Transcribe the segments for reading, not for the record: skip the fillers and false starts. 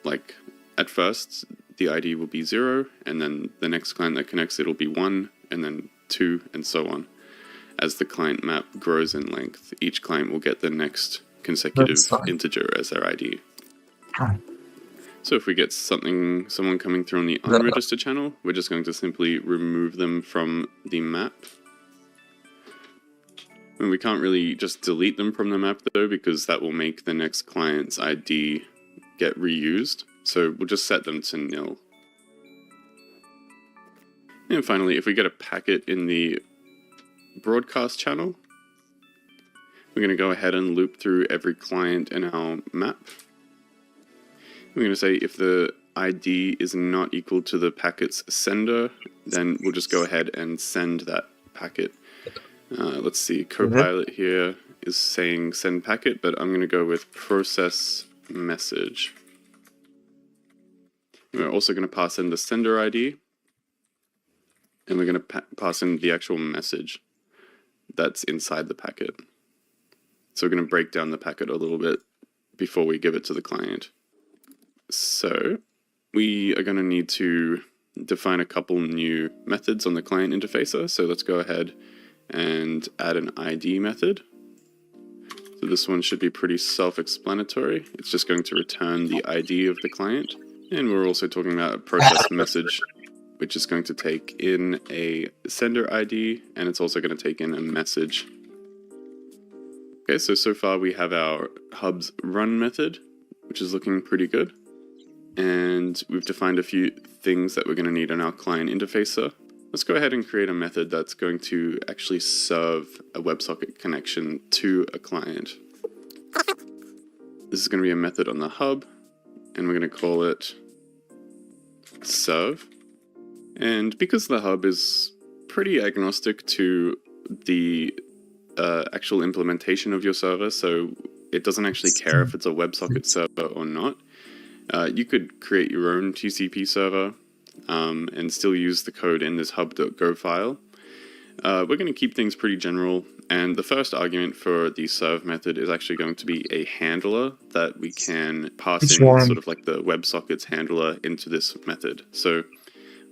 like at first the ID will be 0, and then the next client that connects it'll be 1, and then 2, and so on. As the client map grows in length, each client will get the next consecutive integer as their ID. So if we get someone coming through on the unregistered channel, we're just going to simply remove them from the map. And we can't really just delete them from the map though, because that will make the next client's ID get reused. So we'll just set them to nil. And finally, if we get a packet in the broadcast channel, we're going to go ahead and loop through every client in our map. We're going to say if the ID is not equal to the packet's sender, then we'll just go ahead and send that packet. Let's see, Copilot here is saying send packet, but I'm going to go with process message. We're also going to pass in the sender ID, and we're going to pass in the actual message that's inside the packet. So we're going to break down the packet a little bit before we give it to the client. So we are going to need to define a couple new methods on the client interfacer. So let's go ahead and add an ID method. So this one should be pretty self-explanatory. It's just going to return the ID of the client. And we're also talking about a process message, which is going to take in a sender ID, and it's also going to take in a message. Okay, so far we have our hub's run method, which is looking pretty good. And we've defined a few things that we're going to need on our client interfacer. Let's go ahead and create a method that's going to actually serve a WebSocket connection to a client. This is going to be a method on the hub, and we're going to call it serve. And because the hub is pretty agnostic to the actual implementation of your server, so it doesn't actually care if it's a WebSocket server or not, you could create your own TCP server and still use the code in this hub.go file. We're going to keep things pretty general, and the first argument for the serve method is actually going to be a handler that we can pass in, sort of like the WebSockets handler, into this method. So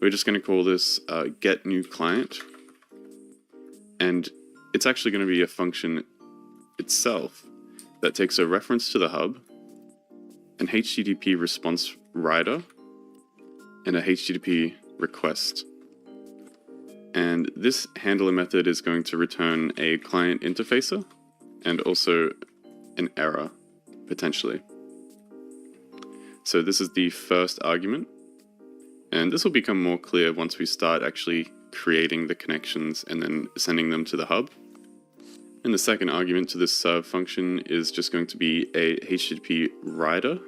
we're just going to call this get new client, and it's actually going to be a function itself that takes a reference to the hub, an HTTP response writer, and a HTTP request. And this handler method is going to return a client interfacer and also an error, potentially. So this is the first argument. And this will become more clear once we start actually creating the connections and then sending them to the hub. And the second argument to this serve function is just going to be a HTTP writer.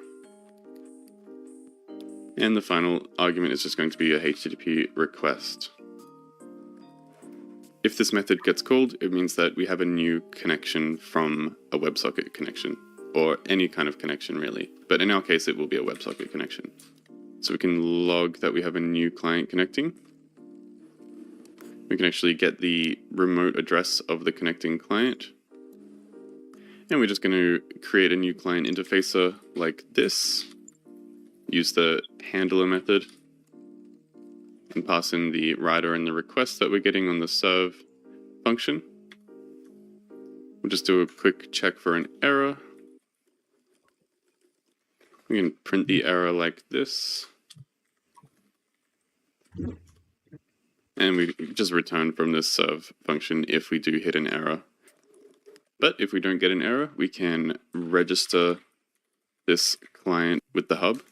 And the final argument is just going to be a HTTP request. If this method gets called, it means that we have a new connection from a WebSocket connection, or any kind of connection really. But in our case, it will be a WebSocket connection. So we can log that we have a new client connecting. We can actually get the remote address of the connecting client. And we're just going to create a new client interfacer like this. Use the handler method and pass in the writer and the request that we're getting on the serve function. We'll just do a quick check for an error. We can print the error like this. And we just return from this serve function if we do hit an error. But if we don't get an error, we can register this client with the hub.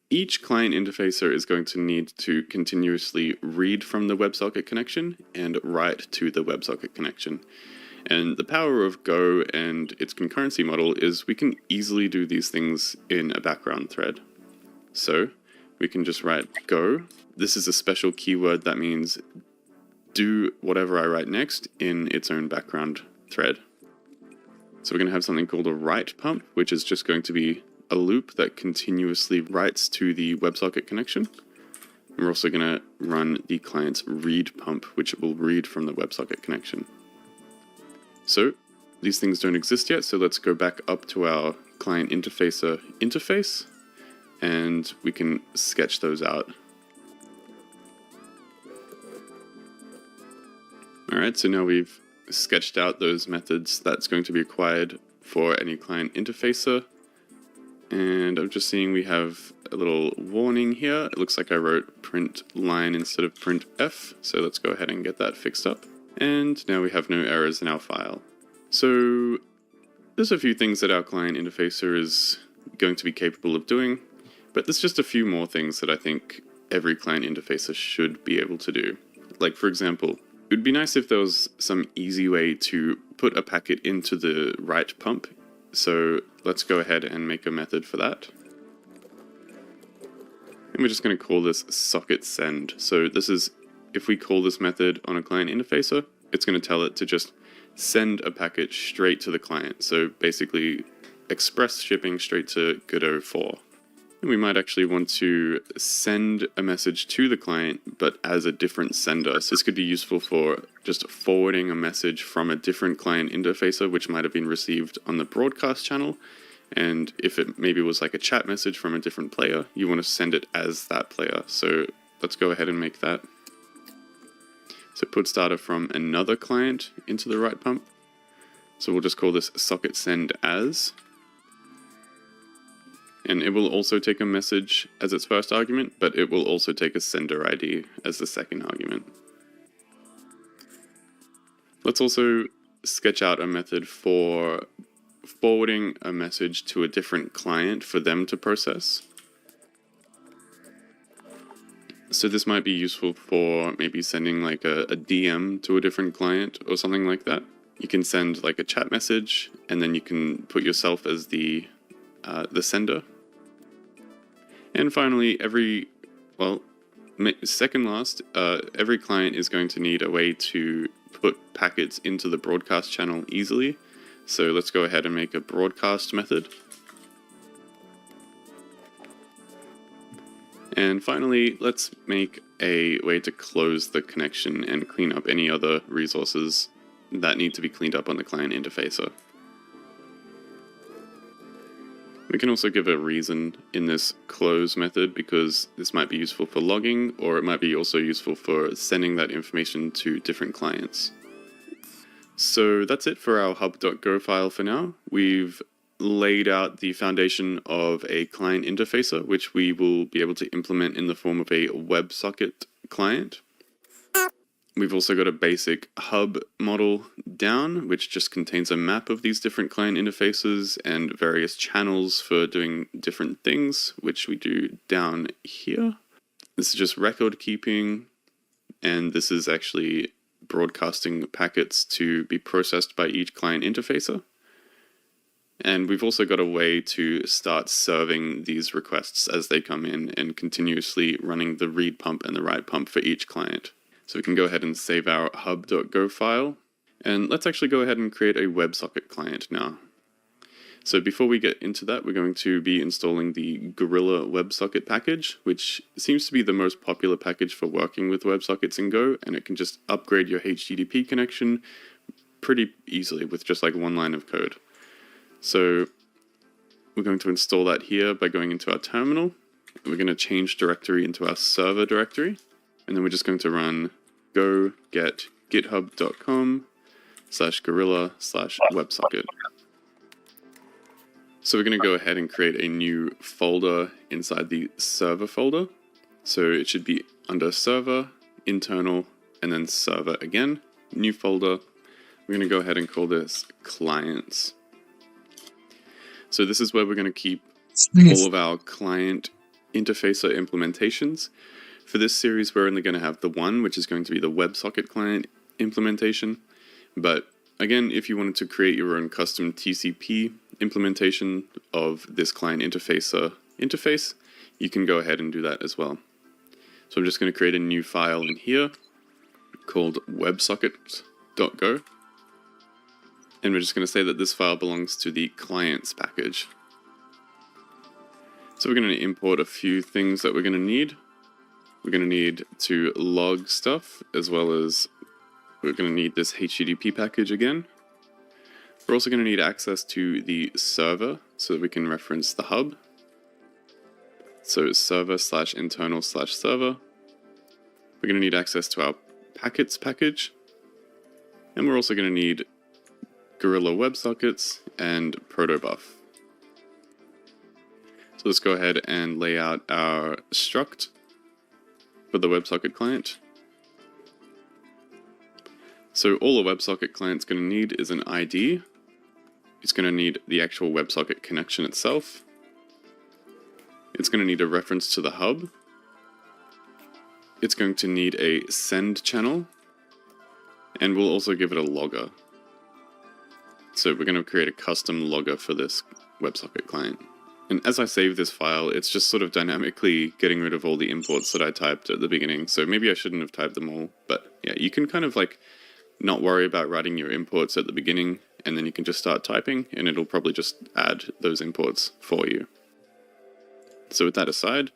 Each client interfacer is going to need to continuously read from the WebSocket connection and write to the WebSocket connection. And the power of Go and its concurrency model is we can easily do these things in a background thread. So we can just write Go. This is a special keyword that means do whatever I write next in its own background thread. So we're going to have something called a write pump, which is just going to be a loop that continuously writes to the WebSocket connection. And we're also going to run the client's read pump, which will read from the WebSocket connection. So these things don't exist yet, so let's go back up to our client interfacer interface and we can sketch those out. Alright, so now we've sketched out those methods that's going to be required for any client interfacer. And I'm just seeing we have a little warning here. It looks like I wrote print line instead of print F, so let's go ahead and get that fixed up. And now we have no errors in our file. So there's a few things that our client interfacer is going to be capable of doing, but there's just a few more things that I think every client interfacer should be able to do. Like, for example, it would be nice if there was some easy way to put a packet into the right pump. So let's go ahead and make a method for that. And we're just going to call this socket send. So this is, if we call this method on a client interfacer, it's going to tell it to just send a packet straight to the client. So basically express shipping straight to Godot 4. And we might actually want to send a message to the client, but as a different sender. So this could be useful for just forwarding a message from a different client interfacer, which might have been received on the broadcast channel. And if it maybe was like a chat message from a different player, you want to send it as that player. So let's go ahead and make that. So puts data from another client into the right pump. So we'll just call this socket send as. And it will also take a message as its first argument, but it will also take a sender ID as the second argument. Let's also sketch out a method for forwarding a message to a different client for them to process. So this might be useful for maybe sending like a DM to a different client or something like that. You can send like a chat message, and then you can put yourself as the sender. And finally, every client is going to need a way to put packets into the broadcast channel easily. So let's go ahead and make a broadcast method. And finally, let's make a way to close the connection and clean up any other resources that need to be cleaned up on the client interfacer. We can also give a reason in this close method, because this might be useful for logging, or it might be also useful for sending that information to different clients. So that's it for our hub.go file for now. We've laid out the foundation of a client interfacer, which we will be able to implement in the form of a WebSocket client. We've also got a basic hub model down, which just contains a map of these different client interfaces and various channels for doing different things, which we do down here. This is just record keeping, and this is actually broadcasting packets to be processed by each client interfacer. And we've also got a way to start serving these requests as they come in and continuously running the read pump and the write pump for each client. So we can go ahead and save our hub.go file. And let's actually go ahead and create a WebSocket client now. So before we get into that, we're going to be installing the Gorilla WebSocket package, which seems to be the most popular package for working with WebSockets in Go, and it can just upgrade your HTTP connection pretty easily with just like one line of code. So we're going to install that here by going into our terminal. We're going to change directory into our server directory. And then we're just going to run go get github.com/gorilla/WebSocket. So we're going to go ahead and create a new folder inside the server folder. So it should be under server, internal, and then server again. New folder. We're going to go ahead and call this clients. So this is where we're going to keep all of our client interfacer implementations. For this series, we're only going to have the one, which is going to be the WebSocket client implementation. But again, if you wanted to create your own custom TCP implementation of this client interface, you can go ahead and do that as well. So I'm just going to create a new file in here called websocket.go. And we're just going to say that this file belongs to the clients package. So we're going to import a few things that we're going to need. We're going to need to log stuff, as well as we're going to need this HTTP package again. We're also going to need access to the server so that we can reference the hub. So server/internal/server. We're going to need access to our packets package. And we're also going to need Gorilla WebSockets and protobuf. So let's go ahead and lay out our struct for the WebSocket client. So all a WebSocket client's going to need is an ID. It's going to need the actual WebSocket connection itself. It's going to need a reference to the hub. It's going to need a send channel. And we'll also give it a logger. So we're going to create a custom logger for this WebSocket client. And as I save this file, it's just sort of dynamically getting rid of all the imports that I typed at the beginning. So maybe I shouldn't have typed them all. But yeah, you can kind of like not worry about writing your imports at the beginning, and then you can just start typing, and it'll probably just add those imports for you. So with that aside,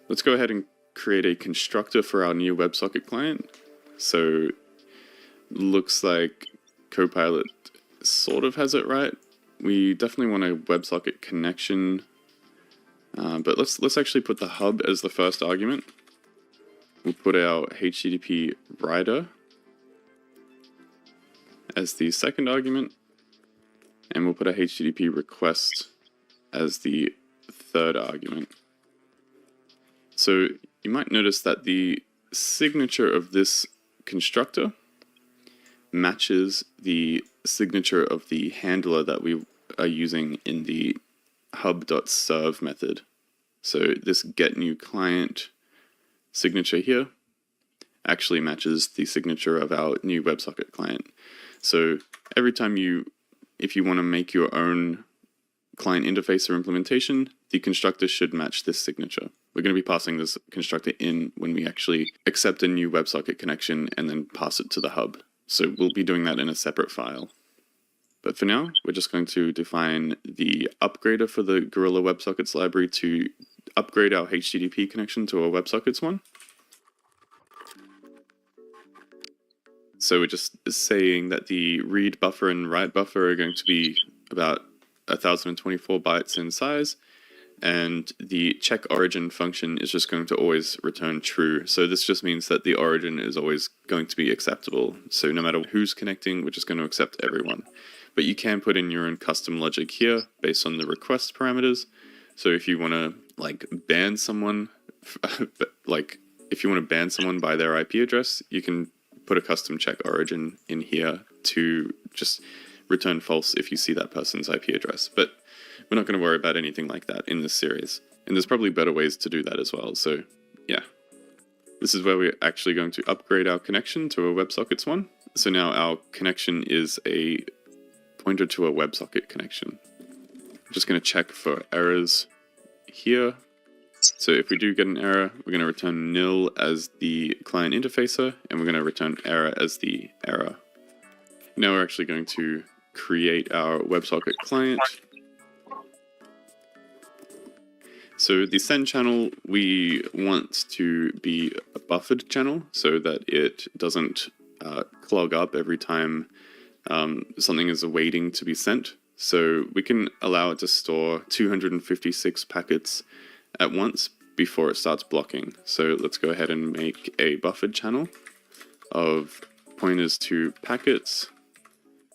let's go ahead and create a constructor for our new WebSocket client. So looks like Copilot sort of has it right. We definitely want a WebSocket connection, but let's actually put the hub as the first argument. We'll put our HTTP writer as the second argument, and we'll put a HTTP request as the third argument. So you might notice that the signature of this constructor matches the signature of the handler that we are using in the hub.serve method. So this getNewClient signature here actually matches the signature of our new WebSocket client. So every time if you want to make your own client interface or implementation, the constructor should match this signature. We're going to be passing this constructor in when we actually accept a new WebSocket connection and then pass it to the hub. So we'll be doing that in a separate file. But for now, we're just going to define the upgrader for the Gorilla WebSockets library to upgrade our HTTP connection to our WebSockets one. So we're just saying that the read buffer and write buffer are going to be about 1024 bytes in size, and the check origin function is just going to always return true. So this just means that the origin is always going to be acceptable. So no matter who's connecting, we're just going to accept everyone. But you can put in your own custom logic here based on the request parameters. So if you want to like ban someone, if you want to ban someone by their IP address, you can put a custom check origin in here to just return false if you see that person's IP address. But we're not going to worry about anything like that in this series. And there's probably better ways to do that as well. So yeah, this is where we're actually going to upgrade our connection to a WebSockets one. So now our connection is a pointer to a WebSocket connection. I'm just going to check for errors here. So if we do get an error, we're going to return nil as the client interfacer, and we're going to return error as the error. Now we're actually going to create our WebSocket client. So the send channel, we want to be a buffered channel so that it doesn't clog up every time something is awaiting to be sent. So we can allow it to store 256 packets at once before it starts blocking. So let's go ahead and make a buffered channel of pointers to packets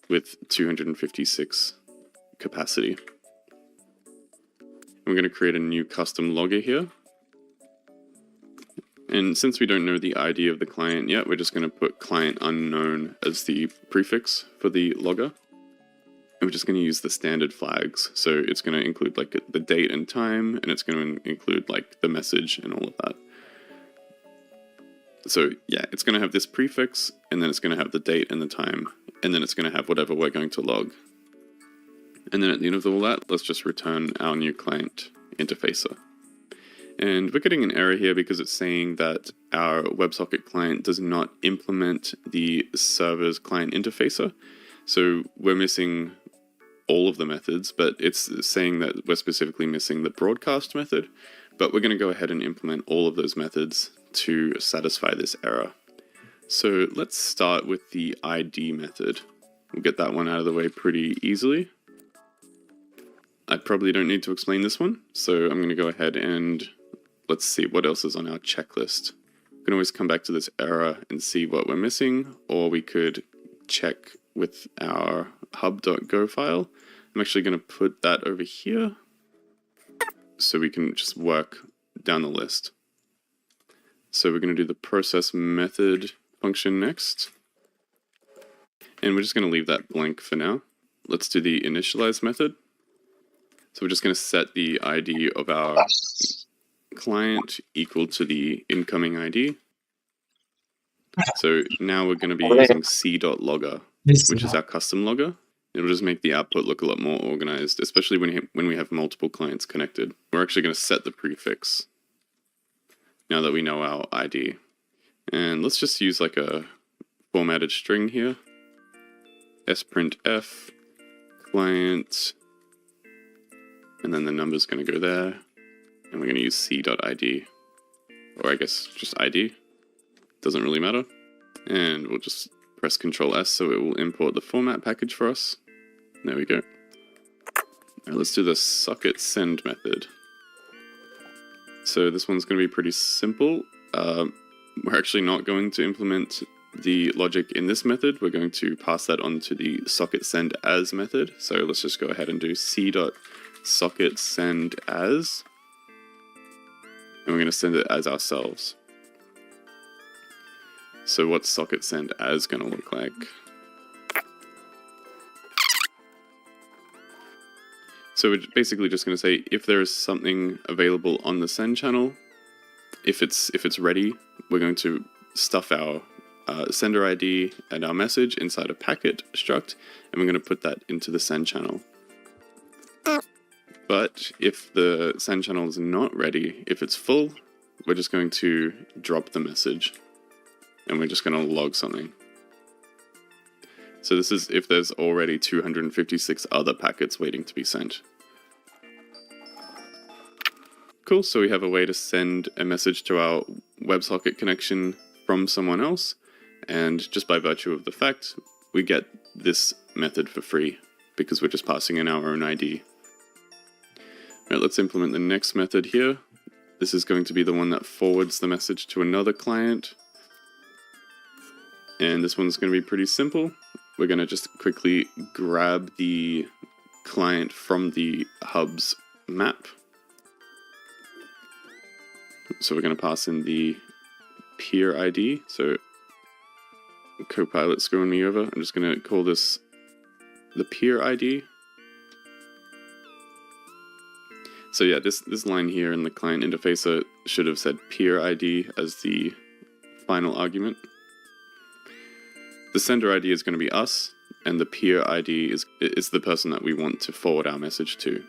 with 256 capacity. We're going to create a new custom logger here. And since we don't know the ID of the client yet, we're just going to put client unknown as the prefix for the logger. And we're just going to use the standard flags. So it's going to include like the date and time, and it's going to include like the message and all of that. So yeah, it's going to have this prefix, and then it's going to have the date and the time, and then it's going to have whatever we're going to log. And then at the end of all that, let's just return our new client interfacer. And we're getting an error here because it's saying that our WebSocket client does not implement the server's client interfacer. So we're missing all of the methods, but it's saying that we're specifically missing the broadcast method. But we're going to go ahead and implement all of those methods to satisfy this error. So let's start with the ID method. We'll get that one out of the way pretty easily. I probably don't need to explain this one, so I'm going to go ahead and let's see what else is on our checklist. We can always come back to this error and see what we're missing, or we could check with our hub.go file. I'm actually going to put that over here so we can just work down the list. So we're going to do the process method function next. And we're just going to leave that blank for now. Let's do the initialize method. So we're just going to set the ID of our client equal to the incoming ID. So now we're going to be using c.logger, which is our custom logger. It'll just make the output look a lot more organized, especially when we have multiple clients connected. We're actually going to set the prefix now that we know our ID. And let's just use like a formatted string here. sprintf client, and then the number's going to go there. And we're going to use c.id, or I guess just ID. Doesn't really matter. And we'll just press Ctrl S so it will import the format package for us. There we go. Now let's do the socket send method. So this one's going to be pretty simple. We're actually not going to implement the logic in this method. We're going to pass that on to the socket send as method. So let's just go ahead and do c.socket send as. And we're going to send it as ourselves. So what's socket send as going to look like? So we're basically just going to say if there is something available on the send channel, if it's ready, we're going to stuff our sender ID and our message inside a packet struct, and we're going to put that into the send channel. But if the send channel is not ready, if it's full, we're just going to drop the message, and we're just going to log something. So this is if there's already 256 other packets waiting to be sent. Cool, so we have a way to send a message to our WebSocket connection from someone else, and just by virtue of the fact, we get this method for free because we're just passing in our own ID. All right, let's implement the next method here. This is going to be the one that forwards the message to another client. And this one's going to be pretty simple. We're going to just quickly grab the client from the hub's map. So we're going to pass in the peer ID. So Copilot's screwing me over. I'm just going to call this the peer ID. So yeah, this line here in the client interfacer should have said peer ID as the final argument. The sender ID is going to be us, and the peer ID is the person that we want to forward our message to.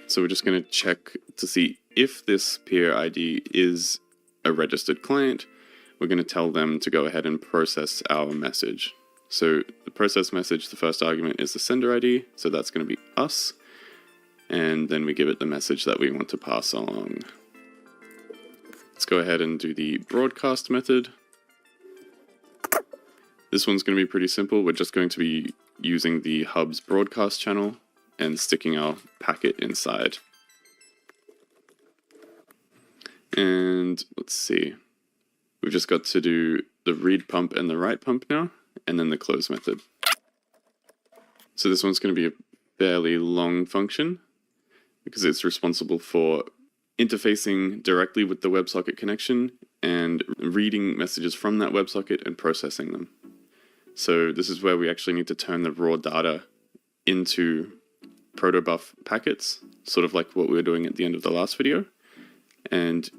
So we're just going to check to see if this peer ID is a registered client. We're going to tell them to go ahead and process our message. So the process message, the first argument is the sender ID, so that's going to be us. And then we give it the message that we want to pass along. Let's go ahead and do the broadcast method. This one's going to be pretty simple. We're just going to be using the hub's broadcast channel and sticking our packet inside. And let's see. We've just got to do the read pump and the write pump now, and then the close method. So this one's going to be a fairly long function because it's responsible for interfacing directly with the WebSocket connection and reading messages from that WebSocket and processing them. So this is where we actually need to turn the raw data into protobuf packets, sort of like what we were doing at the end of the last video, and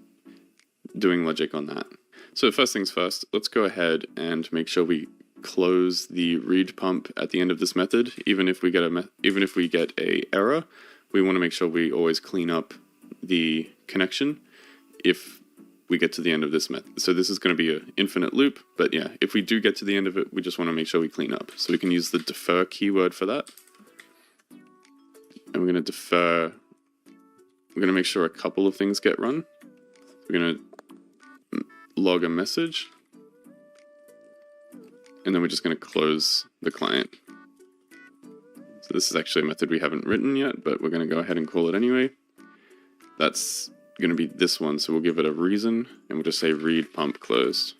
doing logic on that. So first things first, let's go ahead and make sure we close the read pump at the end of this method. Even if we get a error, we want to make sure we always clean up the connection if we get to the end of this method. So this is going to be an infinite loop, but yeah, if we do get to the end of it, we just want to make sure we clean up. So we can use the defer keyword for that. And we're going to defer, we're going to make sure a couple of things get run. We're going to log a message, and then we're just going to close the client. So This is actually a method we haven't written yet, but we're going to go ahead and call it anyway. That's going to be this one, so we'll give it a reason, and we'll just say read pump closed.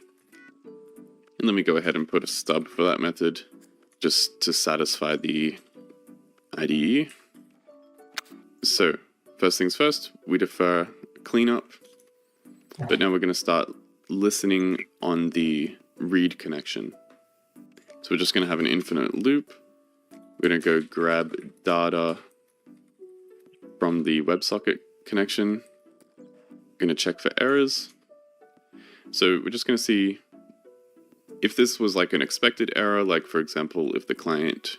And then we go ahead and put a stub for that method, just to satisfy the IDE. So, first things first, we defer cleanup, but now we're going to start listening on the read connection. So we're just going to have an infinite loop. We're going to go grab data from the WebSocket connection. Going to check for errors. So we're just going to see if this was like an expected error, like for example, if the client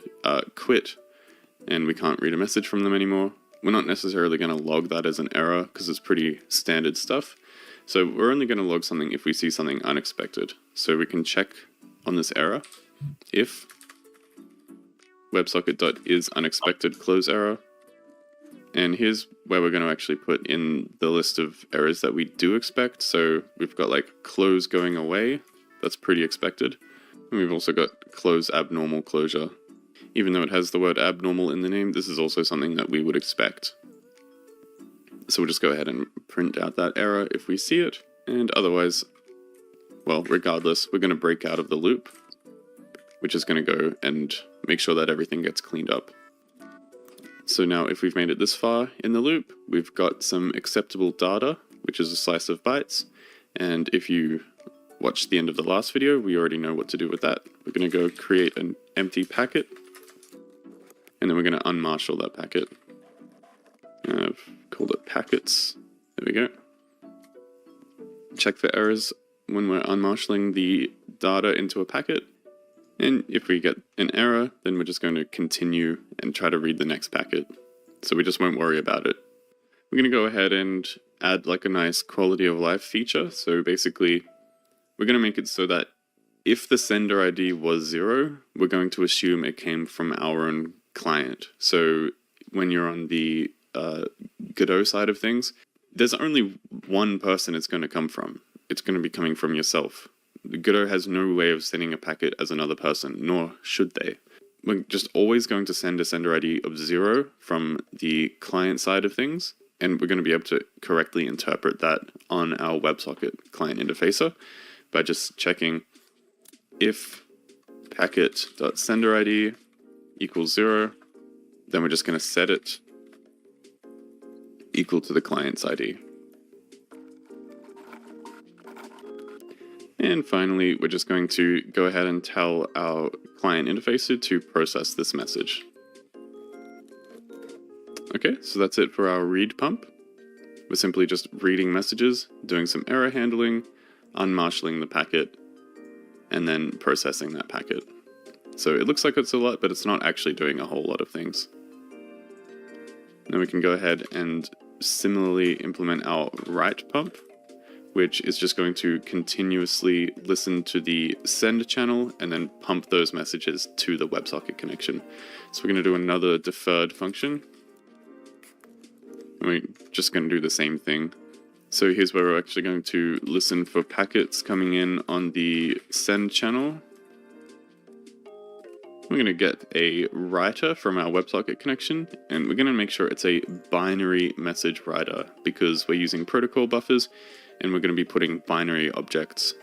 quit and we can't read a message from them anymore. We're not necessarily going to log that as an error because it's pretty standard stuff. So we're only going to log something if we see something unexpected. So we can check on this error if WebSocket.isUnexpected close error. And here's where we're going to actually put in the list of errors that we do expect. So we've got like close going away. That's pretty expected. And we've also got close abnormal closure. Even though it has the word abnormal in the name, this is also something that we would expect. So we'll just go ahead and print out that error if we see it. And otherwise, well, regardless, we're going to break out of the loop, which is going to go and make sure that everything gets cleaned up. So now if we've made it this far in the loop, we've got some acceptable data, which is a slice of bytes. And if you watched the end of the last video, we already know what to do with that. We're going to go create an empty packet, and then we're going to unmarshal that packet. I've called it packets. There we go. Check for errors when we're unmarshalling the data into a packet. And if we get an error, then we're just going to continue and try to read the next packet. So we just won't worry about it. We're going to go ahead and add like a nice quality of life feature. So basically, we're going to make it so that if the sender ID was 0, we're going to assume it came from our own client. So when you're on the Godot side of things, there's only one person it's going to come from. It's going to be coming from yourself. Godot has no way of sending a packet as another person, nor should they. We're just always going to send a sender ID of 0 from the client side of things, and we're going to be able to correctly interpret that on our WebSocket client interfacer by just checking if packet.senderID equals 0, then we're just going to set it equal to the client's ID. And finally, we're just going to go ahead and tell our client interfacer to process this message. Okay, so that's it for our read pump. We're simply just reading messages, doing some error handling, unmarshalling the packet, and then processing that packet. So it looks like it's a lot, but it's not actually doing a whole lot of things. Then we can go ahead and similarly implement our write pump, which is just going to continuously listen to the send channel and then pump those messages to the WebSocket connection. So we're going to do another deferred function. And we're just going to do the same thing. So here's where we're actually going to listen for packets coming in on the send channel. We're going to get a writer from our WebSocket connection, and we're going to make sure it's a binary message writer because we're using protocol buffers, and we're going to be putting binary objects.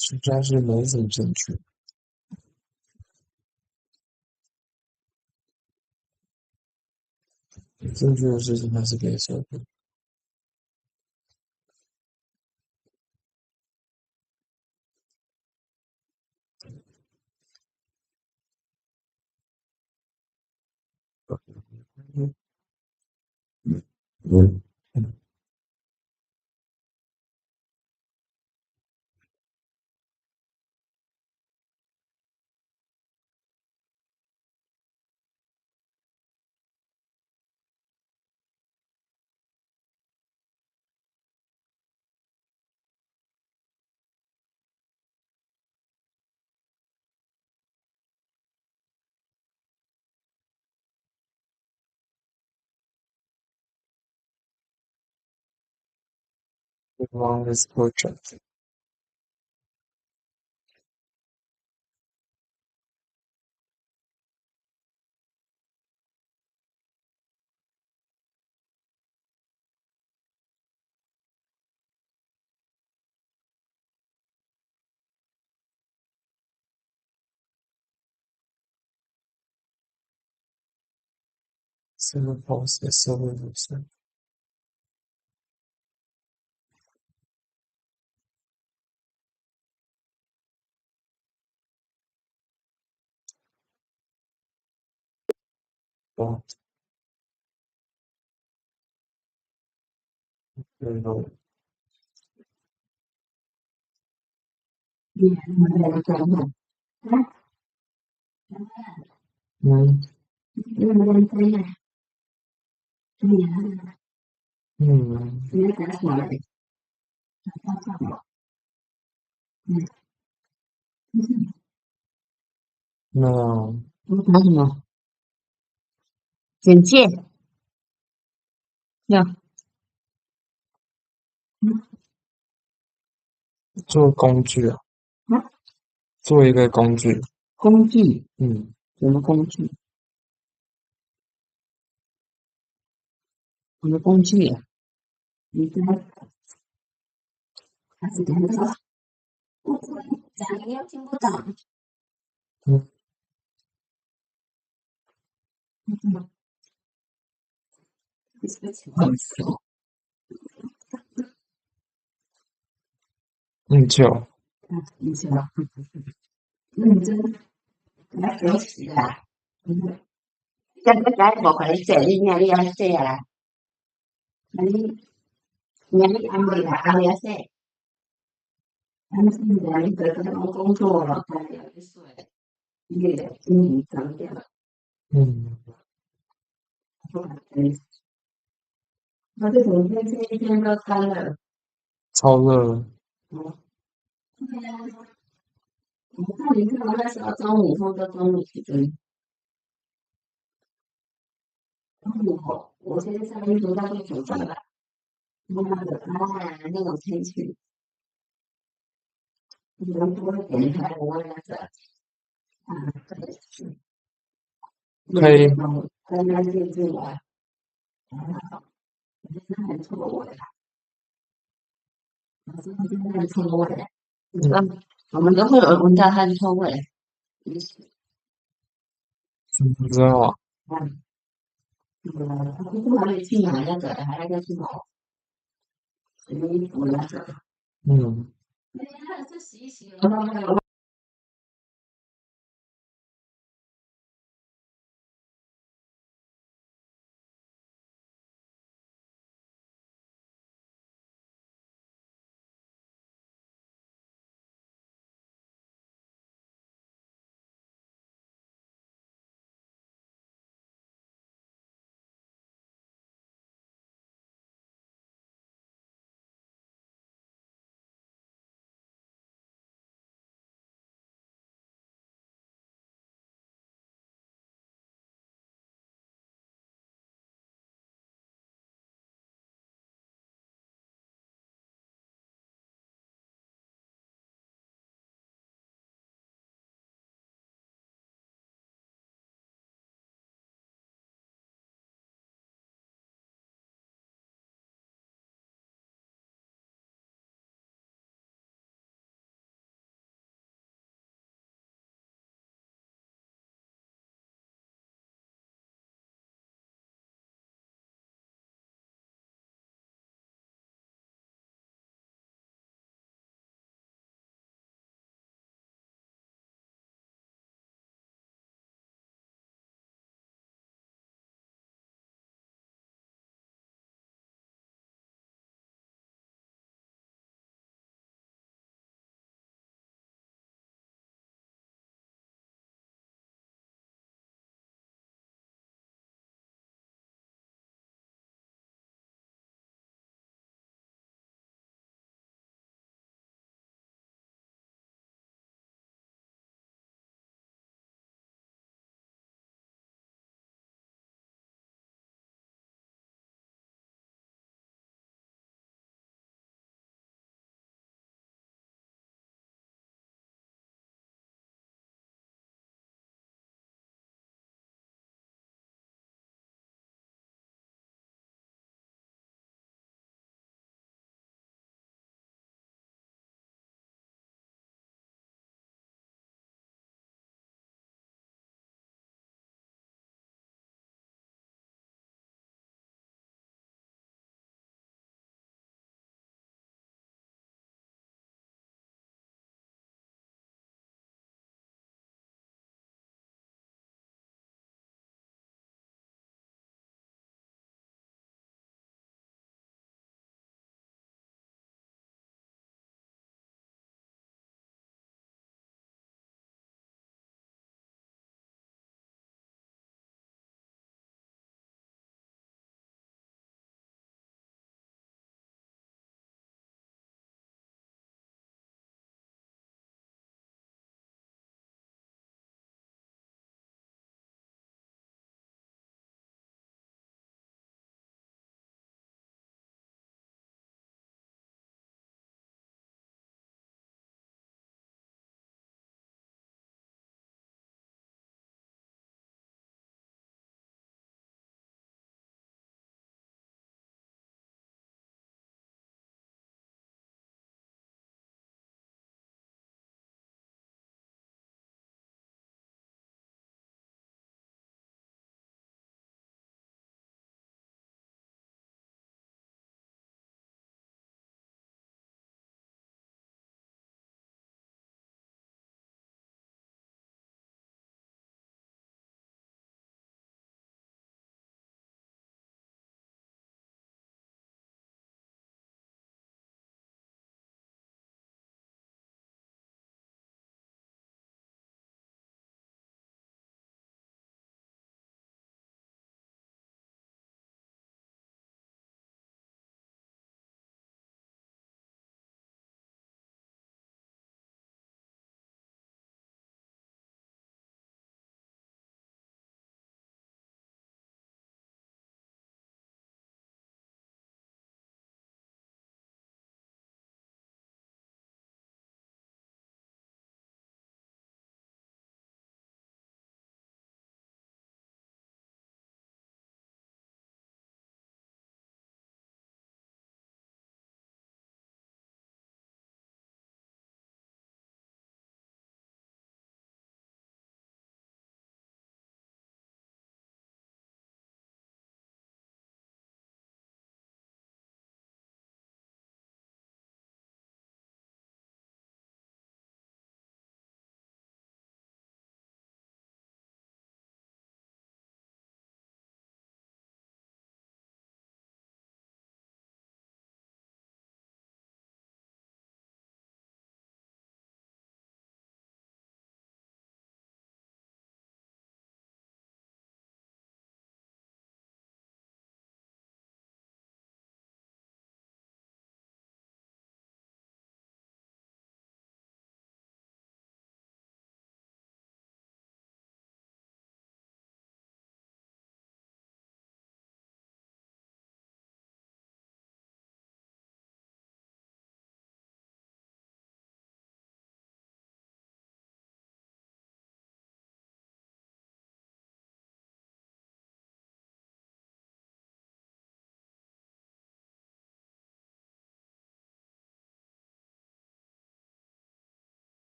实在是没什么证据。有证据的事情还是可以说的。嗯。What's wrong with project? Civil policy, civil research. What? No. 嗯。No. 拿什么？简介要做工具啊，做一个工具。工具，嗯。什么工具？什么工具啊？你这还是听不懂？讲你又听不懂。嗯。研究。你知道？认真来学习啦。这个在无可能写，你命你要写啊。你安慰啦，安慰要写。但是你这个工作了，还要去写，你的英语强调。嗯。那这整天这一天都干了。超热。对呀，我看你看我那时候中午或者中午去追，我现在上衣服到处走了，妈的，那种天气，人不会点开我那个可以。干干净净的，真的很臭味啊！真的很臭味。我们都会有闻到汗臭味。不知道啊。还没去买那个，还要去买洗衣服那个。嗯。那是洗一洗，然后